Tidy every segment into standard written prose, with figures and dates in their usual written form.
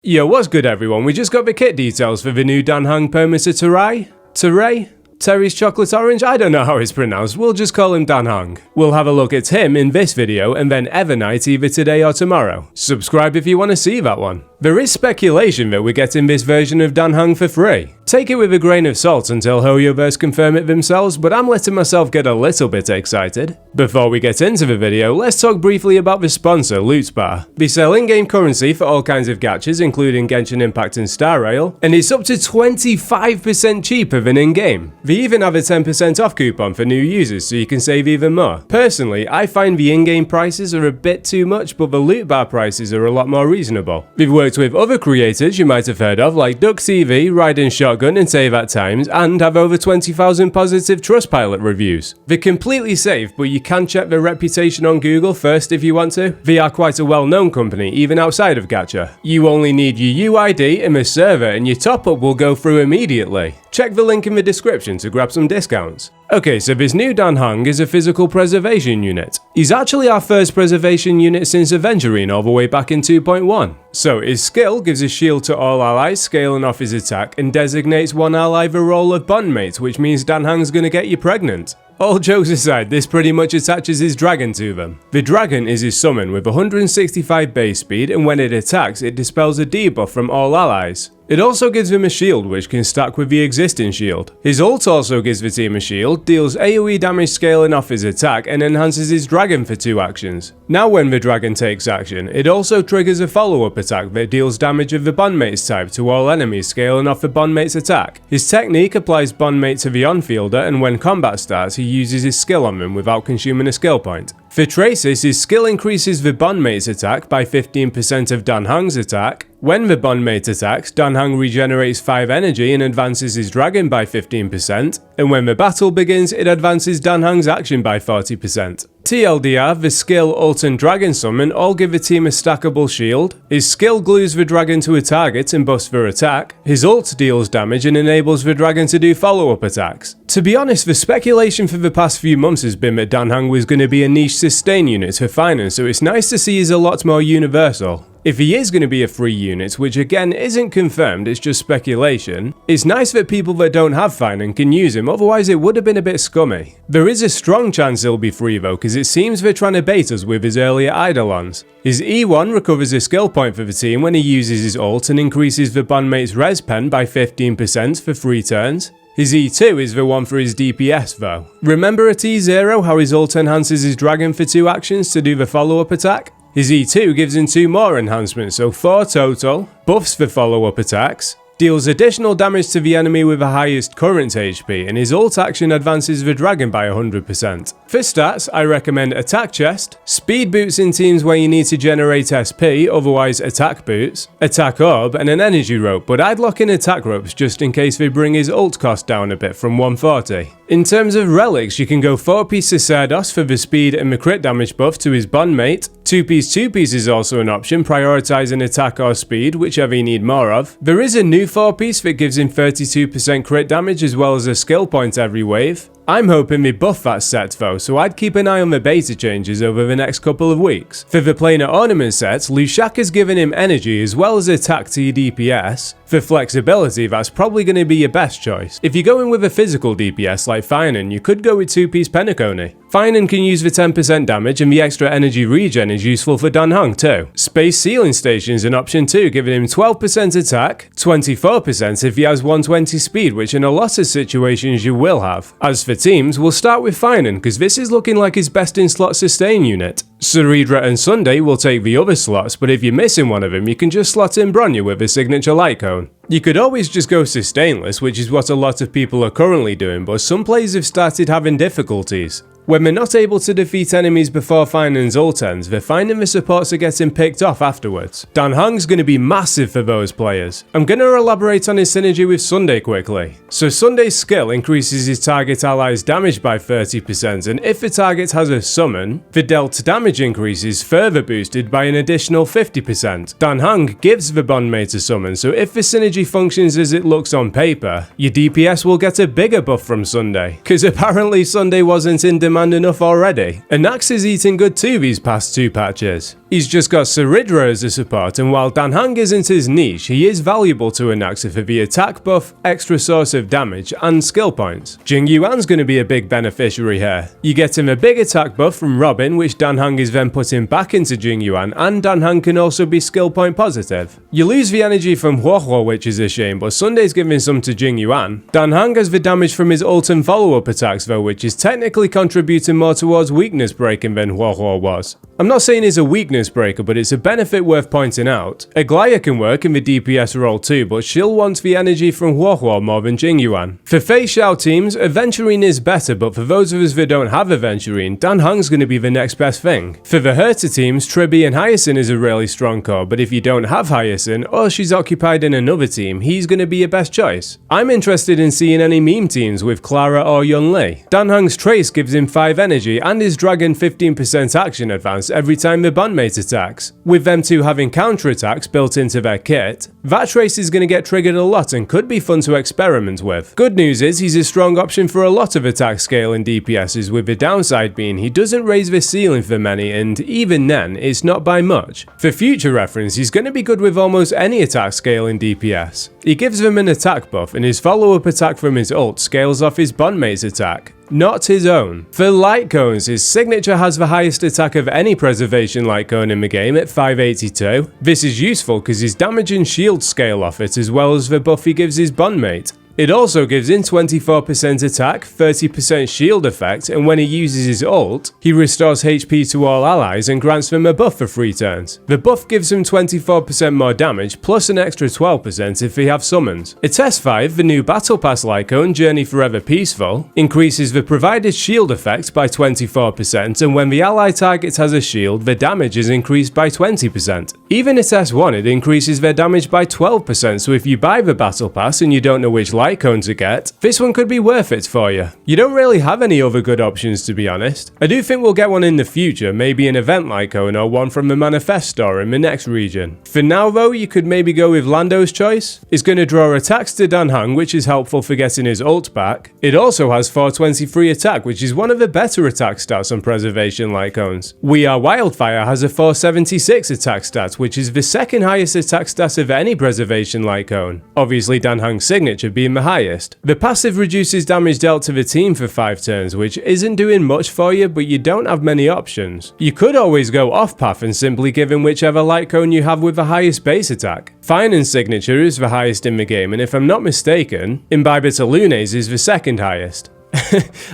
Yo, what's good everyone? We just got the kit details for the new Heng Permansor Terrae? Terry's Chocolate Orange? I don't know how it's pronounced, we'll just call him Heng. We'll have a look at him in this video and then Evernight either today or tomorrow. Subscribe if you want to see that one. There is speculation that we're getting this version of Heng for free. Take it with a grain of salt until HoYoverse confirm it themselves, but I'm letting myself get a little bit excited. Before we get into the video, let's talk briefly about the sponsor, Loot Bar. They sell in-game currency for all kinds of gachas, including Genshin Impact and Star Rail, and it's up to 25% cheaper than in-game. They even have a 10% off coupon for new users, so you can save even more. Personally, I find the in-game prices are a bit too much, but the Loot Bar prices are a lot more reasonable. They've worked with other creators you might have heard of, like Duck TV, Raiden Shotgun, and Save at Times, and have over 20,000 positive Trustpilot reviews. They're completely safe, but you can check their reputation on Google first if you want to. They are quite a well-known company, even outside of gacha. You only need your UID and the server, and your top-up will go through immediately. Check the link in the description to grab some discounts. Okay, so this new Heng is a physical preservation unit. He's actually our first preservation unit since Avengerine all the way back in 2.1. So his skill gives a shield to all allies, scaling off his attack, and designates one ally the role of bondmate, which means Heng's gonna get you pregnant. All jokes aside, this pretty much attaches his dragon to them. The dragon is his summon with 165 base speed, and when it attacks, it dispels a debuff from all allies. It also gives him a shield which can stack with the existing shield. His ult also gives the team a shield, deals AoE damage scaling off his attack, and enhances his dragon for 2 actions. Now when the dragon takes action, it also triggers a follow-up attack that deals damage of the bondmate's type to all enemies scaling off the bondmate's attack. His technique applies bondmate to the on-fielder, and when combat starts he uses his skill on them without consuming a skill point. For Traces, his skill increases the bondmate's attack by 15% of Heng's attack. When the bondmate attacks, Heng regenerates 5 energy and advances his dragon by 15%, and when the battle begins, it advances Heng's action by 40%. TLDR, the skill, ult and dragon summon all give the team a stackable shield. His skill glues the dragon to a target and buffs their attack. His ult deals damage and enables the dragon to do follow-up attacks. To be honest, the speculation for the past few months has been that Heng was going to be a niche sustain unit for finance, so it's nice to see he's a lot more universal. If he is going to be a free unit, which again isn't confirmed, it's just speculation, it's nice that people that don't have Finan can use him, otherwise it would have been a bit scummy. There is a strong chance he'll be free though, because it seems they're trying to bait us with his earlier Eidolons. His E1 recovers a skill point for the team when he uses his ult and increases the bondmate's res pen by 15% for 3 turns. His E2 is the one for his DPS though. Remember at E0 how his ult enhances his dragon for 2 actions to do the follow-up attack? His E2 gives him 2 more enhancements, so 4 total, buffs for follow-up attacks, deals additional damage to the enemy with the highest current HP, and his ult action advances the dragon by 100%. For stats, I recommend Attack Chest, Speed Boots in teams where you need to generate SP, otherwise Attack Boots, Attack Orb, and an Energy Rope, but I'd lock in Attack Ropes just in case they bring his ult cost down a bit from 140. In terms of relics, you can go 4-piece Sacerdos for the speed and the crit damage buff to his bondmate. 2-piece is also an option, prioritizing attack or speed, whichever you need more of. There is a new 4-piece that gives him 32% crit damage as well as a skill point every wave. I'm hoping they buff that set though, so I'd keep an eye on the beta changes over the next couple of weeks. For the planar ornament set, Lushak has given him energy as well as attack to your DPS. For flexibility, that's probably going to be your best choice. If you're going with a physical DPS like Finan, you could go with 2-piece Penacony. Finan can use the 10% damage and the extra energy regen is useful for Heng too. Space Sealing Station is an option too, giving him 12% attack, 24% if he has 120 speed, which in a lot of situations you will have. As for teams, we'll start with Finan because this is looking like his best in slot sustain unit. Ceredra and Sunday will take the other slots, but if you're missing one of them, you can just slot in Bronya with a signature Lightcone. You could always just go sustainless, which is what a lot of people are currently doing, but some players have started having difficulties. When they're not able to defeat enemies before Finan's ult ends, they're finding the supports are getting picked off afterwards. Heng's going to be massive for those players. I'm going to elaborate on his synergy with Sunday quickly. So Sunday's skill increases his target ally's damage by 30%, and if the target has a summon, the dealt damage increase is further boosted by an additional 50%. Heng gives the bondmate a summon, so if the synergy functions as it looks on paper, your DPS will get a bigger buff from Sunday, because apparently Sunday wasn't in demand demand enough already. Anax is eating good too these past 2 patches. He's just got Saridra as a support, and while Dan Heng isn't his niche, he is valuable to Anaxa for the attack buff, extra source of damage, and skill points. Jing Yuan's going to be a big beneficiary here. You get him a big attack buff from Robin, which Dan Heng is then putting back into Jing Yuan, and Dan Heng can also be skill point positive. You lose the energy from Huohuo, which is a shame, but Sunday's giving some to Jing Yuan. Dan Heng has the damage from his ult and follow-up attacks though, which is technically contributing more towards weakness breaking than Huohuo was. I'm not saying he's a weakness breaker, but it's a benefit worth pointing out. Aglaya can work in the DPS role too, but she'll want the energy from Huohuo more than Jing Yuan. For Fei Xiao teams, Aventurine is better, but for those of us that don't have Aventurine, Dan Heng's going to be the next best thing. For the Herta teams, Tribi and Hyacinth is a really strong core, but if you don't have Hyacinth, or she's occupied in another team, he's going to be your best choice. I'm interested in seeing any meme teams with Clara or Yun Li. Dan Heng's Trace gives him 5 energy and his Dragon 15% action advance every time the bandmate attacks. With them two having counter-attacks built into their kit, that Trace is going to get triggered a lot and could be fun to experiment with. Good news is he's a strong option for a lot of attack scale and DPSs, with the downside being he doesn't raise the ceiling for many, and even then, it's not by much. For future reference, he's going to be good with almost any attack scale in DPS. He gives them an attack buff, and his follow-up attack from his ult scales off his bondmate's attack, not his own. For Lightcones, his signature has the highest attack of any preservation Lightcone in the game at 582. This is useful because his damage and shield scale off it, as well as the buff he gives his bondmate. It also gives him 24% attack, 30% shield effect, and when he uses his ult, he restores HP to all allies and grants them a buff for 3 turns. The buff gives him 24% more damage, plus an extra 12% if he have summons. At S5, the new Battle Pass Lycone, Journey Forever Peaceful, increases the provided shield effect by 24%, and when the ally target has a shield, the damage is increased by 20%. Even at S1, it increases their damage by 12%, so if you buy the Battle Pass and you don't know which Lightcone to get, this one could be worth it for you. You don't really have any other good options, to be honest. I do think we'll get one in the future, maybe an event Lightcone or one from the Manifest store in the next region. For now though, you could maybe go with Lando's choice. It's going to draw attacks to Dan Heng, which is helpful for getting his ult back. It also has 423 attack, which is one of the better attack stats on Preservation Lightcones. We Are Wildfire has a 476 attack stat, which is the second highest attack stat of any Preservation Lightcone. Obviously Dan Heng's signature being the highest. The passive reduces damage dealt to the team for 5 turns, which isn't doing much for you, but you don't have many options. You could always go off path and simply give him whichever Lightcone you have with the highest base attack. Finen's signature is the highest in the game, and if I'm not mistaken, Imbiber Lunes is the second highest.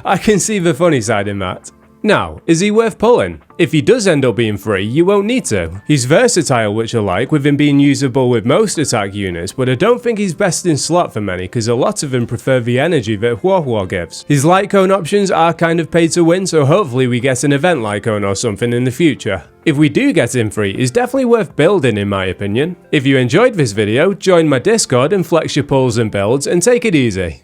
I can see the funny side in that. Now, is he worth pulling? If he does end up being free, you won't need to. He's versatile, which I like, with him being usable with most attack units, but I don't think he's best in slot for many because a lot of them prefer the energy that Huohuo gives. His Lightcone options are kind of pay to win, so hopefully we get an event Lightcone or something in the future. If we do get him free, it's definitely worth building in my opinion. If you enjoyed this video, join my Discord and flex your pulls and builds and take it easy.